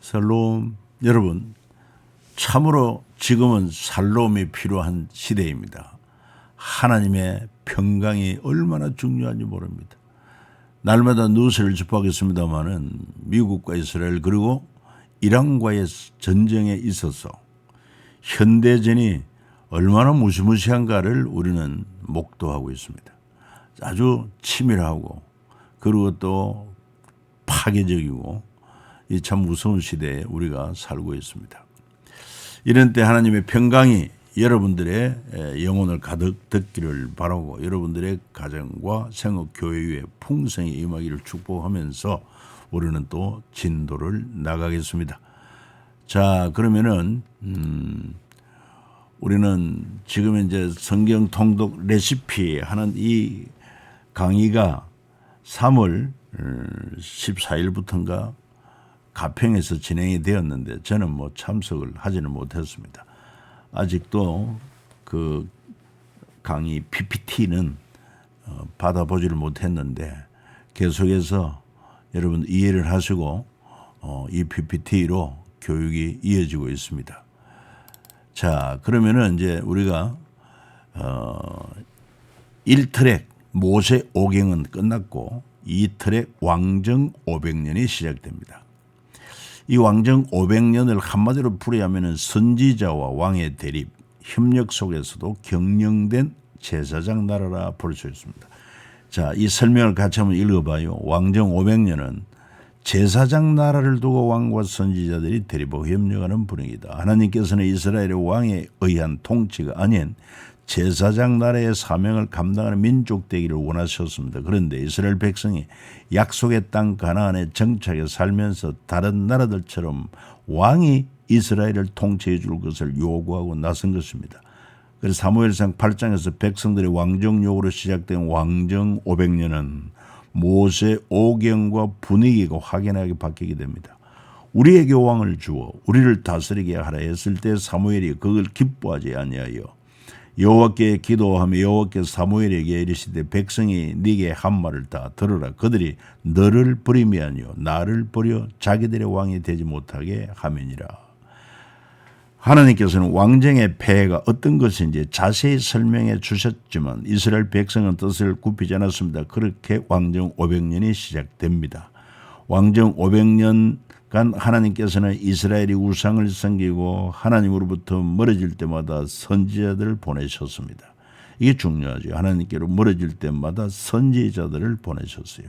살롬. 여러분, 참으로 지금은 살롬이 필요한 시대입니다. 하나님의 평강이 얼마나 중요한지 모릅니다. 날마다 뉴스를 접하겠습니다마는 미국과 이스라엘 그리고 이란과의 전쟁에 있어서 현대전이 얼마나 무시무시한가를 우리는 목도하고 있습니다. 아주 치밀하고 그리고 또 파괴적이고 이 참 무서운 시대에 우리가 살고 있습니다. 이런 때 하나님의 평강이 여러분들의 영혼을 가득 듣기를 바라고 여러분들의 가정과 생업 교회에 풍성히 임하기를 축복하면서 우리는 또 진도를 나가겠습니다. 자, 그러면은 우리는 지금 이제 성경 통독 레시피 하는 이 강의가 3월 14일부터인가 가평에서 진행이 되었는데 저는 참석을 하지는 못했습니다. 아직도 그 강의 PPT는 받아보지를 못했는데 계속해서 여러분 이해를 하시고 이 PPT로 교육이 이어지고 있습니다. 자, 그러면은 이제 우리가 1트랙 모세 오경은 끝났고 2트랙 왕정 500년이 시작됩니다. 이 왕정 500년을 한마디로 풀이하면 선지자와 왕의 대립, 협력 속에서도 경영된 제사장 나라라 볼 수 있습니다. 자, 이 설명을 같이 한번 읽어봐요. 왕정 500년은 제사장 나라를 두고 왕과 선지자들이 대립하고 협력하는 분위기다. 하나님께서는 이스라엘의 왕에 의한 통치가 아닌 제사장 나라의 사명을 감당하는 민족 되기를 원하셨습니다. 그런데 이스라엘 백성이 약속의 땅 가나안에 정착해 살면서 다른 나라들처럼 왕이 이스라엘을 통치해 줄 것을 요구하고 나선 것입니다. 그래서 사무엘상 8장에서 백성들의 왕정 요구로 시작된 왕정 500년은 모세 오경과 분위기가 확연하게 바뀌게 됩니다. 우리에게 왕을 주어 우리를 다스리게 하라 했을 때 사무엘이 그걸 기뻐하지 아니하여 여호와께 기도하며 여호와께서 사무엘에게 이르시되 백성이 네게 한 말을 다 들으라. 그들이 너를 버림이 아니요 나를 버려 자기들의 왕이 되지 못하게 하매니라. 하나님께서는 왕정의 폐해가 어떤 것인지 자세히 설명해 주셨지만 이스라엘 백성은 뜻을 굽히지 않았습니다. 그렇게 왕정 500년이 시작됩니다. 왕정 500년간 하나님께서는 이스라엘이 우상을 섬기고 하나님으로부터 멀어질 때마다 선지자들을 보내셨습니다. 이게 중요하죠. 하나님께로 멀어질 때마다 선지자들을 보내셨어요.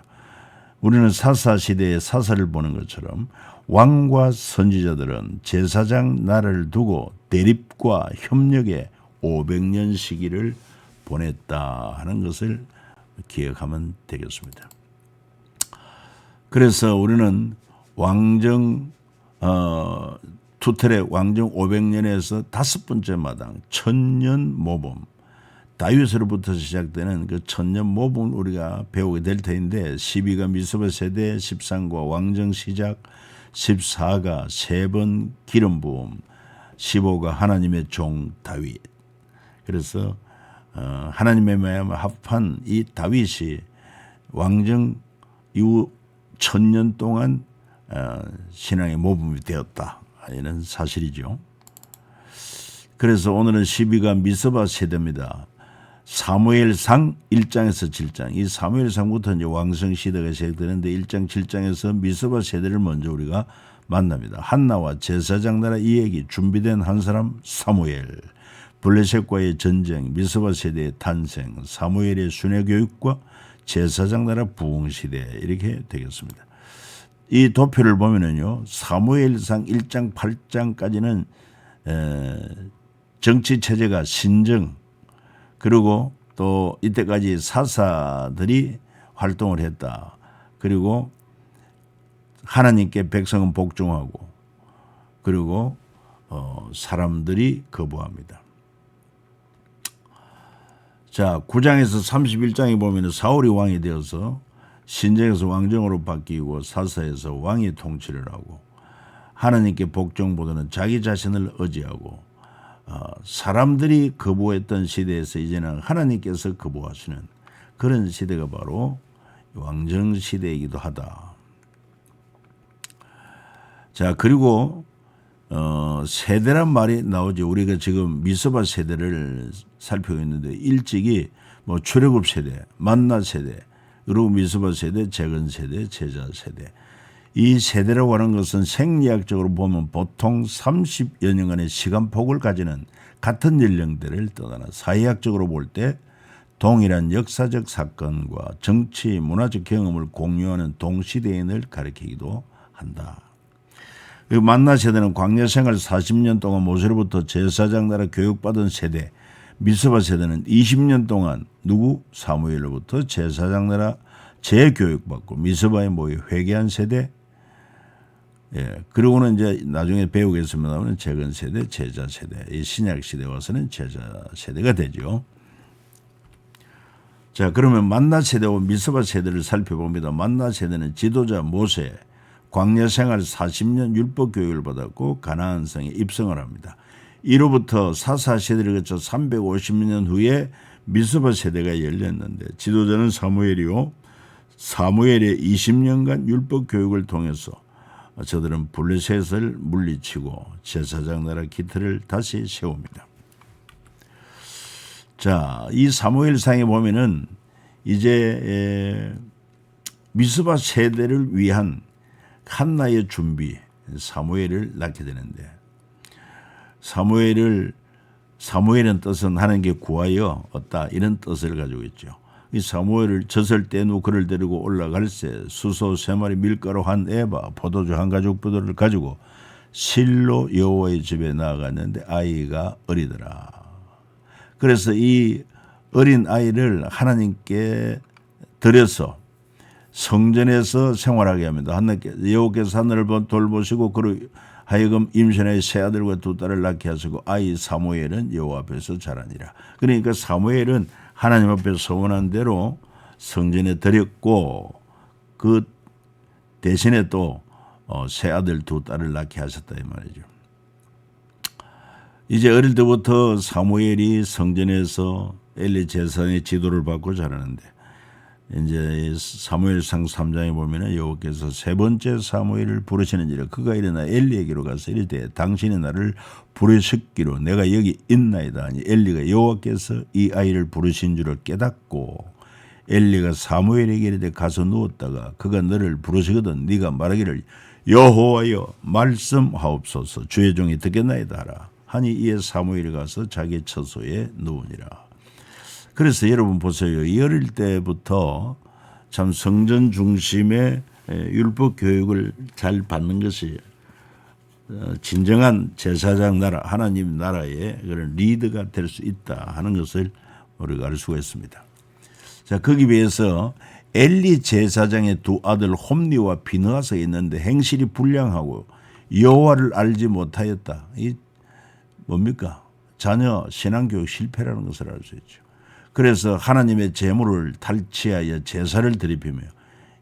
우리는 사사시대의 사사를 보는 것처럼 왕과 선지자들은 제사장 나라를 두고 대립과 협력의 500년 시기를 보냈다 하는 것을 기억하면 되겠습니다. 그래서 우리는 왕정 투텔의 왕정 500년에서 다섯 번째 마당 천년 모범 다윗으로부터 시작되는 그 천년 모범을 우리가 배우게 될 텐데 12가 미스바 세대 13과 왕정 시작 14가 세 번 기름 부음 15가 하나님의 종 다윗. 그래서 하나님의 마음을 합한 이 다윗이 왕정 이후 1000년 동안 신앙의 모범이 되었다. 이런 사실이죠. 그래서 오늘은 12가 미스바 세대입니다. 사무엘상 1장에서 7장. 이 사무엘상부터 이제 왕성 시대가 시작되는데 1장 7장에서 미스바 세대를 먼저 우리가 만납니다. 한나와 제사장 나라 이 얘기 준비된 한 사람 사무엘. 블레셋과의 전쟁, 미스바 세대의 탄생, 사무엘의 순회 교육과 제사장 나라 부흥 시대 이렇게 되겠습니다. 이 도표를 보면은요. 사무엘상 1장 8장까지는 정치 체제가 신정 그리고 또 이때까지 사사들이 활동을 했다. 그리고 하나님께 백성은 복종하고 그리고 사람들이 거부합니다. 자, 9장에서 31장에 보면 사울이 왕이 되어서 신정에서 왕정으로 바뀌고 사사에서 왕이 통치를 하고 하나님께 복종보다는 자기 자신을 의지하고 사람들이 거부했던 시대에서 이제는 하나님께서 거부하시는 그런 시대가 바로 왕정 시대이기도 하다. 자, 그리고 세대란 말이 나오죠. 우리가 지금 미스바 세대를 살피고 있는데 일찍이 뭐 출애굽 세대, 만나 세대, 그리고 미스바 세대, 재건 세대, 제자 세대. 이 세대라고 하는 것은 생리학적으로 보면 보통 30여 년간의 시간폭을 가지는 같은 연령대를 떠나나 사회학적으로 볼 때 동일한 역사적 사건과 정치, 문화적 경험을 공유하는 동시대인을 가리키기도 한다. 만나 세대는 광야 생활 40년 동안 모세로부터 제사장 나라 교육받은 세대, 미스바 세대는 20년 동안 사무엘로부터 제사장 나라 재교육받고 미스바에 모여 회개한 세대, 예, 그리고는 이제 나중에 배우겠습니다만 재건 세대, 제자 세대, 이 신약 시대 와서는 제자 세대가 되죠. 자, 그러면 만나 세대와 미스바 세대를 살펴봅니다. 만나 세대는 지도자 모세, 광야 생활 40년 율법 교육을 받았고 가나안 성에 입성을 합니다. 이로부터 사사 세대를 거쳐 350년 후에 미스바 세대가 열렸는데 지도자는 사무엘이요. 사무엘의 20년간 율법 교육을 통해서 저들은 블레셋을 물리치고 제사장 나라 기틀을 다시 세웁니다. 자, 이 사무엘상에 보면은 이제 미스바 세대를 위한 한나의 준비, 사무엘을 낳게 되는데 사무엘은 뜻은 하나님께 구하여 얻다 이런 뜻을 가지고 있죠. 이 사무엘을 젖을 떼누 그를 데리고 올라갈새 수소 3마리 밀가루 한 에바 포도주 한 가죽 부도를 가지고 실로 여호와의 집에 나아갔는데 아이가 어리더라. 그래서 이 어린 아이를 하나님께 드려서 성전에서 생활하게 합니다. 여호와께서 하늘을 돌보시고 그로 하여금 임신하여 세 아들과 두 딸을 낳게 하시고 아이 사무엘은 여호와 앞에서 자라니라. 그러니까 사무엘은 하나님 앞에 서원한 대로 성전에 드렸고 그 대신에 또 세 아들 두 딸을 낳게 하셨다 이 말이죠. 이제 어릴 때부터 사무엘이 성전에서 엘리 제사장의 지도를 받고 자라는데 이제 사무엘상 3장에 보면은 여호와께서 세 번째 사무엘을 부르시는지라 그가 일어나 엘리에게로 가서 이르되 당신이 나를 부르셨기로 내가 여기 있나이다 하니 엘리가 여호와께서 이 아이를 부르신 줄을 깨닫고 엘리가 사무엘에게 이르되 가서 누웠다가 그가 너를 부르시거든 네가 말하기를 여호와여 말씀하옵소서 주의 종이 듣겠나이다 하라 하니 이에 사무엘이 가서 자기 처소에 누우니라. 그래서 여러분 보세요. 이 어릴 때부터 참 성전 중심의 율법 교육을 잘 받는 것이 진정한 제사장 나라, 하나님 나라의 그런 리더가 될 수 있다 하는 것을 우리가 알 수가 있습니다. 자, 거기 비해서 엘리 제사장의 두 아들 홈리와 비느하스가 있는데 행실이 불량하고 여호와를 알지 못하였다. 이 뭡니까? 자녀 신앙교육 실패라는 것을 알 수 있죠. 그래서 하나님의 제물을 탈취하여 제사를 드리피며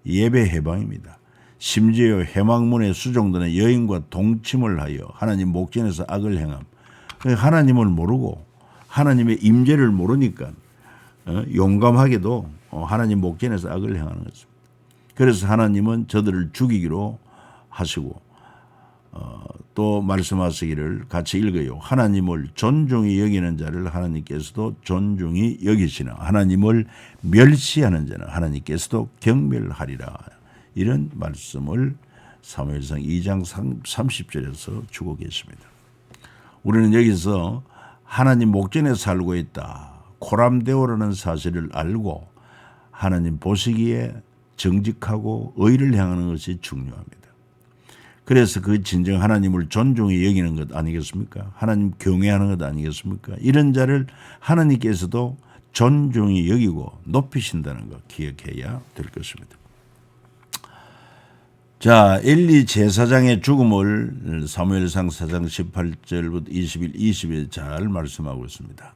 예배 해방입니다. 심지어 해망문에 수종되는 여인과 동침을 하여 하나님 목전에서 악을 행함. 하나님을 모르고 하나님의 임재를 모르니까 용감하게도 하나님 목전에서 악을 행하는 것입니다. 그래서 하나님은 저들을 죽이기로 하시고 또 말씀하시기를 같이 읽어요. 하나님을 존중히 여기는 자를 하나님께서도 존중히 여기시나 하나님을 멸시하는 자는 하나님께서도 경멸하리라. 이런 말씀을 사무엘상 2장 30절에서 주고 계십니다. 우리는 여기서 하나님 목전에 살고 있다. 코람데오라는 사실을 알고 하나님 보시기에 정직하고 의를 향하는 것이 중요합니다. 그래서 그 진정 하나님을 존중히 여기는 것 아니겠습니까? 하나님 경외하는 것 아니겠습니까? 이런 자를 하나님께서도 존중히 여기고 높이신다는 것 기억해야 될 것입니다. 자, 엘리 제사장의 죽음을 사무엘상 4장 18절부터 21, 20에 잘 말씀하고 있습니다.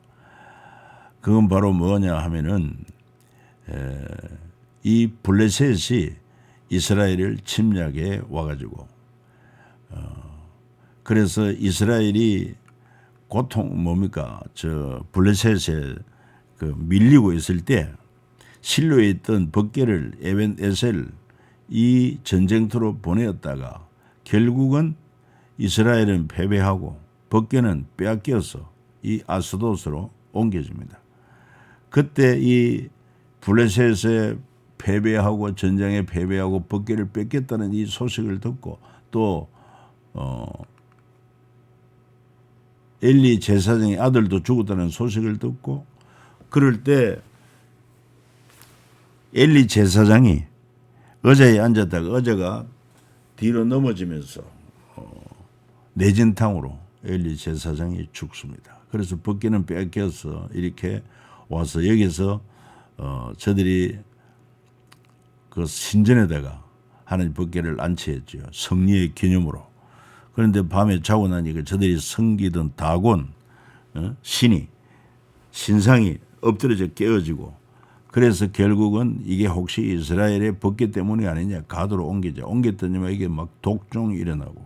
그건 바로 뭐냐 하면은 이 블레셋이 이스라엘을 침략해 와가지고 그래서 이스라엘이 블레셋에 밀리고 있을 때 실로에 있던 벗개를 에벤 에셀 이 전쟁터로 보내었다가 결국은 이스라엘은 패배하고 법궤는 빼앗겨서 이 아스돗으로 옮겨집니다. 그때 이 블레셋에 패배하고 전쟁에 패배하고 법궤를 뺏겼다는 이 소식을 듣고 또 엘리 제사장의 아들도 죽었다는 소식을 듣고 그럴 때 엘리 제사장이 의자에 앉았다가 의자가 뒤로 넘어지면서 내진탕으로 엘리 제사장이 죽습니다. 그래서 법궤는 뺏겨서 이렇게 와서 여기서 저들이 그 신전에다가 하나님 법궤를 안치했죠. 성리의 기념으로. 그런데 밤에 자고 나니까 저들이 섬기던 다곤 신상이 엎드려져 깨어지고 그래서 결국은 이게 혹시 이스라엘의 법궤 때문이 아니냐 가도로 옮겼더니만 이게 막 독종이 일어나고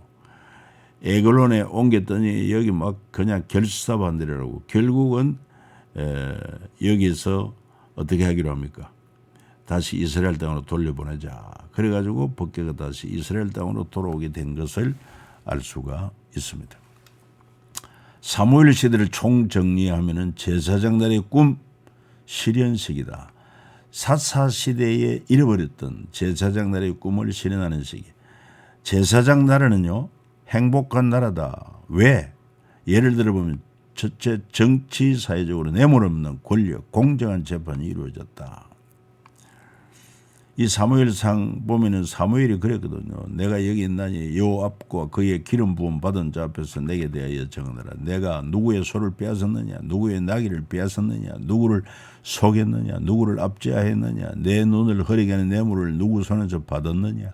에글론에 옮겼더니 여기 막 그냥 결사반대라고 결국은 여기서 어떻게 하기로 합니까? 다시 이스라엘 땅으로 돌려보내자. 그래가지고 법궤가 다시 이스라엘 땅으로 돌아오게 된 것을 알 수가 있습니다. 사무엘 시대를 총정리하면은 제사장날의 꿈 실현식이다. 사사 시대에 잃어버렸던 제사장날의 꿈을 실현하는 시기. 제사장 나라는요 행복한 나라다. 왜? 예를 들어보면 첫째 정치 사회적으로 뇌물없는 권력 공정한 재판이 이루어졌다. 이 사무엘상 보면은 사무엘이 그랬거든요. 내가 여기 있나니 요압과 그의 기름 부음 받은 자 앞에서 내게 대하여 정하라. 내가 누구의 소를 빼앗았느냐, 누구의 나귀를 빼앗았느냐, 누구를 속였느냐, 누구를 압제하였느냐, 내 눈을 흐리게 하는 뇌물을 누구 손에서 받았느냐.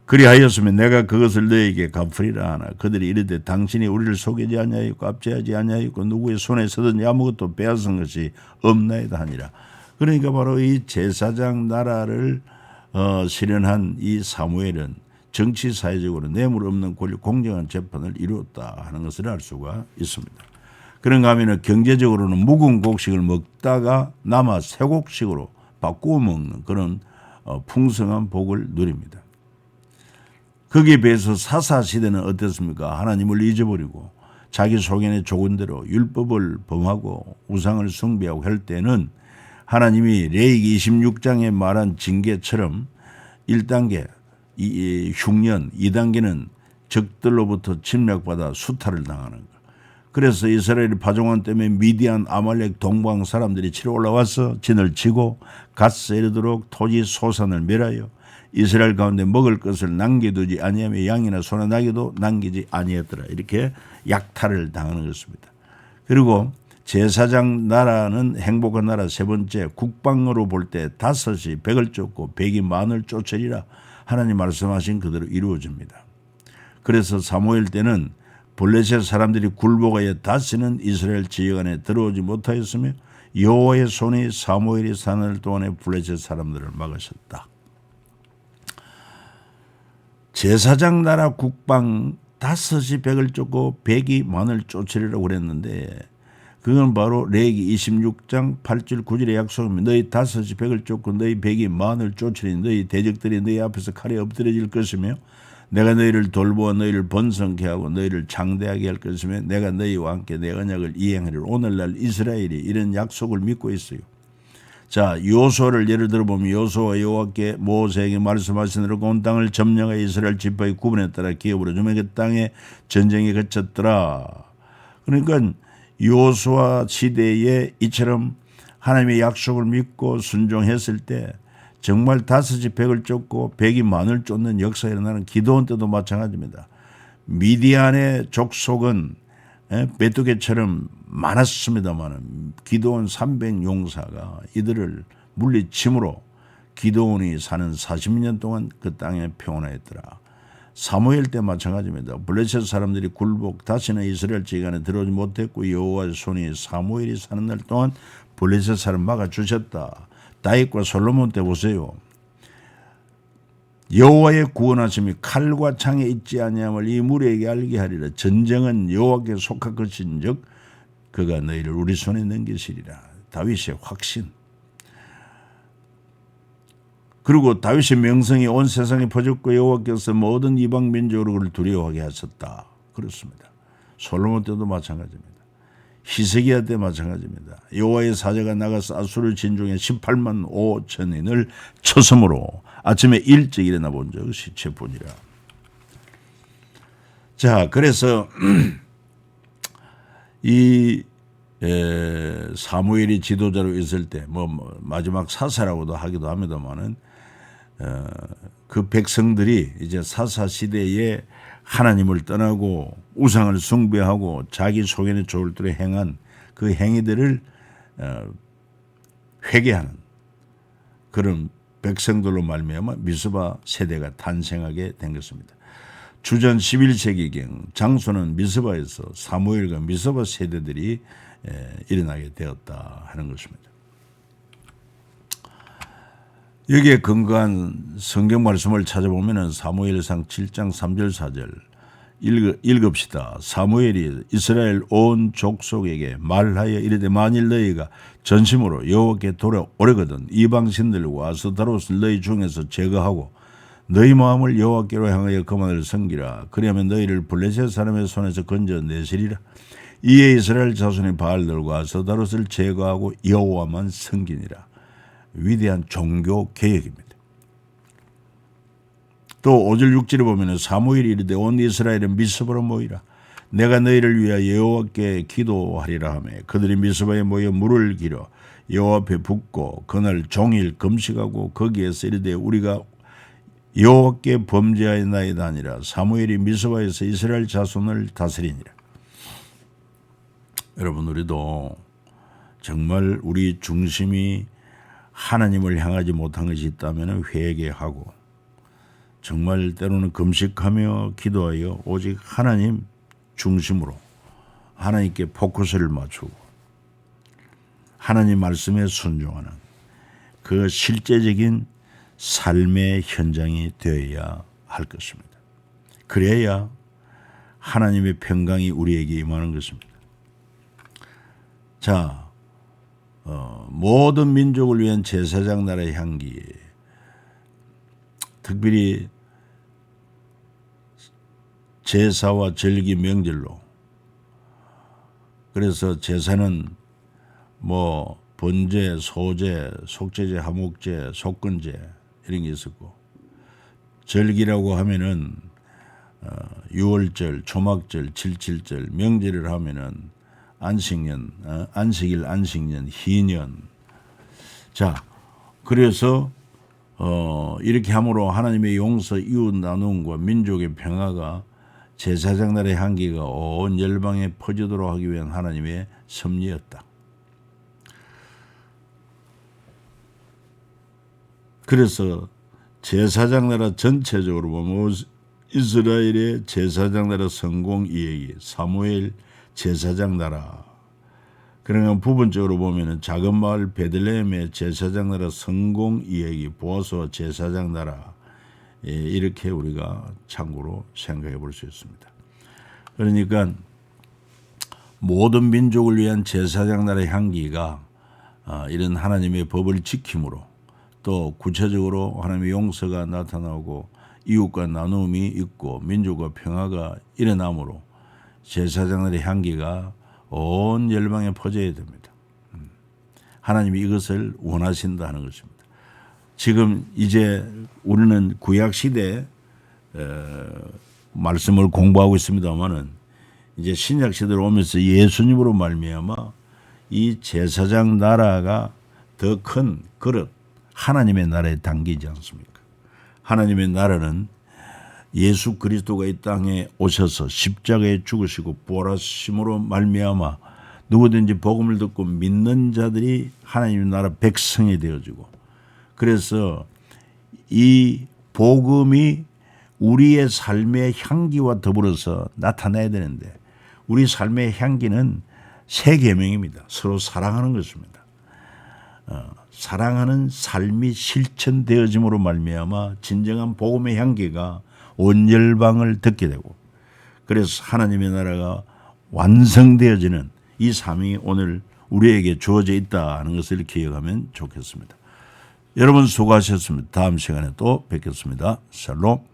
그리하였으면 내가 그것을 너에게 갚으리라 하나. 그들이 이르되 당신이 우리를 속이지 아니하였고 압제하지 아니하였고 누구의 손에 서든지 아무것도 빼앗은 것이 없나이다 하니라. 그러니까 바로 이 제사장 나라를 실현한 이 사무엘은 정치 사회적으로 뇌물 없는 권력 공정한 재판을 이루었다 하는 것을 알 수가 있습니다. 그런가 하면 경제적으로는 묵은 곡식을 먹다가 남아 새 곡식으로 바꾸어 먹는 그런 풍성한 복을 누립니다. 거기에 비해서 사사 시대는 어땠습니까? 하나님을 잊어버리고 자기 소견에 좋은 대로 율법을 범하고 우상을 숭배하고 할 때는 하나님이 레위기 26장에 말한 징계처럼 1단계 흉년, 2단계는 적들로부터 침략받아 수탈을 당하는 것. 그래서 이스라엘 파종원 때문에 미디안, 아말렉, 동방 사람들이 치러 올라와서 진을 치고 갓세에 이르도록 토지 소산을 멸하여 이스라엘 가운데 먹을 것을 남겨두지 아니하며 양이나 소나 나귀도 남기지 아니했더라. 이렇게 약탈을 당하는 것입니다. 그리고 제사장 나라는 행복한 나라 세 번째 국방으로 볼 때 다섯이 백을 쫓고 백이 만을 쫓으리라. 하나님 말씀하신 그대로 이루어집니다. 그래서 사무엘 때는 블레셋 사람들이 굴복하여 다시는 이스라엘 지역 안에 들어오지 못하였으며 여호와의 손이 사무엘이 사는 동안에 블레셋 사람들을 막으셨다. 제사장 나라 국방 다섯이 백을 쫓고 백이 만을 쫓으리라고 그랬는데 그건 바로 레위기 26장 8절 9절의 약속입니다. 너희 다섯이 백을 쫓고 너희 백이 만을 쫓으리니 너희 대적들이 너희 앞에서 칼에 엎드려질 것이며 내가 너희를 돌보아 너희를 번성케 하고 너희를 장대하게 할 것이며 내가 너희와 함께 내 언약을 이행하리라. 오늘날 이스라엘이 이런 약속을 믿고 있어요. 자, 요소를 예를 들어보면 요소와 여호와께 모세에게 말씀하신 대로 온 땅을 점령하여 이스라엘 지파의 구분에 따라 기업으로 주며 그 땅에 전쟁이 그쳤더라. 그러니까 요수아 시대에 이처럼 하나님의 약속을 믿고 순종했을 때 정말 다섯이 백을 쫓고 백이 만을 쫓는 역사가 일어나는 기드온 때도 마찬가지입니다. 미디안의 족속은 메뚜기처럼 많았습니다만 기드온 300용사가 이들을 물리침으로 기드온이 사는 40년 동안 그 땅에 평온하였더라. 사무엘 때 마찬가지입니다. 블레셋 사람들이 굴복 다시는 이스라엘 지역 안에 들어오지 못했고 여호와의 손이 사무엘이 사는 날 동안 블레셋 사람 막아주셨다. 다윗과 솔로몬 때 보세요. 여호와의 구원하심이 칼과 창에 있지 아니함을 이 무리에게 알게 하리라. 전쟁은 여호와께 속한 것인즉 그가 너희를 우리 손에 넘기시리라. 다윗의 확신. 그리고 다윗의 명성이 온 세상에 퍼졌고 여호와께서 모든 이방 민족으로 그를 두려워하게 하셨다. 그렇습니다. 솔로몬 때도 마찬가지입니다. 히스기야 때 마찬가지입니다. 여호와의 사자가 나가서 아수르 진중에 18만 5천인을 쳐섬으로 아침에 일찍 일어나 본 적 시체뿐이라. 자, 그래서 이 사무엘이 지도자로 있을 때 마지막 사사라고도 하기도 합니다만은 그 백성들이 이제 사사 시대에 하나님을 떠나고 우상을 숭배하고 자기 소견에 좋을 대로 행한 그 행위들을 회개하는 그런 백성들로 말미암아 미스바 세대가 탄생하게 된 것입니다. 주전 11세기경 장소는 미스바에서 사무엘과 미스바 세대들이 일어나게 되었다 하는 것입니다. 여기에 근거한 성경 말씀을 찾아보면 사무엘상 7장 3절 4절 읽읍시다. 사무엘이 이스라엘 온 족속에게 말하여 이르되 만일 너희가 전심으로 여호와께 돌아오려거든 이방 신들과 아스타롯을 너희 중에서 제거하고 너희 마음을 여호와께로 향하여 그만을 섬기라. 그리하면 너희를 블레셋 사람의 손에서 건져내시리라. 이에 이스라엘 자손의 바알들과 아스타롯을 제거하고 여호와만 섬기니라. 위대한 종교 개혁입니다. 또 5절 6절에 보면 사무엘이 이르되 온 이스라엘은 미스바로 모이라. 내가 너희를 위하여 여호와께 기도하리라 하며 그들이 미스바에 모여 물을 기려 여호와 앞에 붓고 그날 종일 금식하고 거기에서 이르되 우리가 여호와께 범죄하였나이다 하니라. 사무엘이 미스바에서 이스라엘 자손을 다스리니라. 여러분, 우리도 정말 우리 중심이 하나님을 향하지 못한 것이 있다면 회개하고 정말 때로는 금식하며 기도하여 오직 하나님 중심으로 하나님께 포커스를 맞추고 하나님 말씀에 순종하는 그 실제적인 삶의 현장이 되어야 할 것입니다. 그래야 하나님의 평강이 우리에게 임하는 것입니다. 자, 모든 민족을 위한 제사장 나라의 향기, 특별히 제사와 절기 명절로, 그래서 제사는 번제, 소제, 속죄제, 하목제, 속건제 이런 게 있었고, 절기라고 하면은 유월절, 초막절, 칠칠절, 명절을 하면은 안식년, 안식일, 안식년, 희년. 자, 그래서 이렇게 함으로 하나님의 용서, 이웃 나눔과 민족의 평화가 제사장 나라의 향기가 온 열방에 퍼지도록 하기 위한 하나님의 섭리였다. 그래서 제사장 나라 전체적으로 보면 이스라엘의 제사장 나라 성공 이야기, 사무엘 제사장 나라. 그러면 부분적으로 보면은 작은 마을 베들레헴의 제사장 나라 성공 이야기, 보아스와 제사장 나라. 이렇게 우리가 참고로 생각해 볼 수 있습니다. 그러니까 모든 민족을 위한 제사장 나라의 향기가 이런 하나님의 법을 지킴으로 또 구체적으로 하나님의 용서가 나타나고 이웃과 나눔이 있고 민족과 평화가 일어나므로 제사장 나라의 향기가 온 열방에 퍼져야 됩니다. 하나님이 이것을 원하신다 하는 것입니다. 지금 이제 우리는 구약시대 말씀을 공부하고 있습니다만은 이제 신약시대로 오면서 예수님으로 말미암아 이 제사장 나라가 더 큰 그릇, 하나님의 나라에 담기지 않습니까? 하나님의 나라는 예수 그리스도가 이 땅에 오셔서 십자가에 죽으시고 부활하심으로 말미암아 누구든지 복음을 듣고 믿는 자들이 하나님의 나라 백성이 되어지고, 그래서 이 복음이 우리의 삶의 향기와 더불어서 나타나야 되는데 우리 삶의 향기는 세 계명입니다. 서로 사랑하는 것입니다. 사랑하는 삶이 실천되어짐으로 말미암아 진정한 복음의 향기가 온 열방을 듣게 되고, 그래서 하나님의 나라가 완성되어지는 이 사명이 오늘 우리에게 주어져 있다는 것을 기억하면 좋겠습니다. 여러분 수고하셨습니다. 다음 시간에 또 뵙겠습니다. 샬롬.